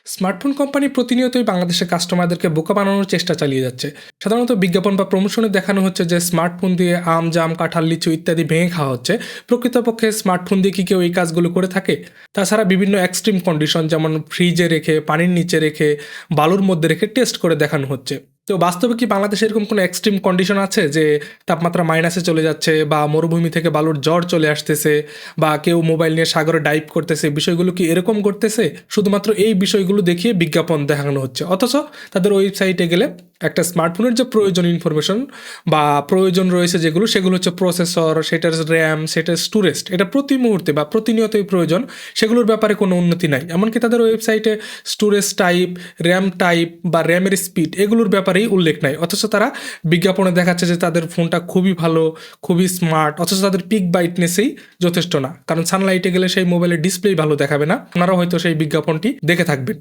Smartphone company প্রতিনিয়তই বাংলাদেশের কাস্টমারদেরকে বোকা বানানোর চেষ্টা চালিয়ে যাচ্ছে। সাধারণত বিজ্ঞাপন বা প্রমোশনে দেখানো হচ্ছে যে স্মার্টফোন দিয়ে আম, জাম, কাঁঠাল, লিচু ইত্যাদি ভেঙে খাওয়া হচ্ছে। প্রকৃতপক্ষে স্মার্টফোন দিয়ে কি কেউ এই কাজগুলো করে থাকে? তাছাড়া বিভিন্ন এক্সট্রিম কন্ডিশন যেমন ফ্রিজে রেখে, পানির নিচে রেখে, বালুর মধ্যে রেখে টেস্ট করে দেখানো হচ্ছে। তো বাস্তবে কি বাংলাদেশে এরকম কোনো এক্সট্রিম কন্ডিশন আছে যে তাপমাত্রা মাইনাসে চলে যাচ্ছে বা মরুভূমি থেকে বালুর জ্বর চলে আসতেছে বা কেউ মোবাইল নিয়ে সাগরে ডাইভ করতেছে, বিষয়গুলো কি এরকম করতেছে? শুধুমাত্র এই বিষয়গুলো দেখিয়ে বিজ্ঞাপন দেখানো হচ্ছে, অথচ তাদের ওয়েবসাইটে গেলে একটা স্মার্টফোনের যে প্রয়োজন ইনফরমেশন বা প্রয়োজন রয়েছে যেগুলো, সেগুলো হচ্ছে প্রসেসর, সেটার র্যাম, সেটার স্টোরেজ, এটা প্রতি মুহূর্তে বা প্রতিনিয়তই প্রয়োজন, সেগুলোর ব্যাপারে কোনো উন্নতি নাই। এমনকি তাদের ওয়েবসাইটে স্টোরেজ টাইপ, র্যাম টাইপ বা র্যামের স্পিড এগুলোর ব্যাপারেই উল্লেখ নাই, অথচ তারা বিজ্ঞাপনে দেখাচ্ছে যে তাদের ফোনটা খুবই ভালো, খুবই স্মার্ট, অথচ তাদের পিক ব্রাইটনেসেই যথেষ্ট না, কারণ সানলাইটে গেলে সেই মোবাইলের ডিসপ্লেই ভালো দেখাবে না। আপনারা হয়তো সেই বিজ্ঞাপনটি দেখে থাকবেন।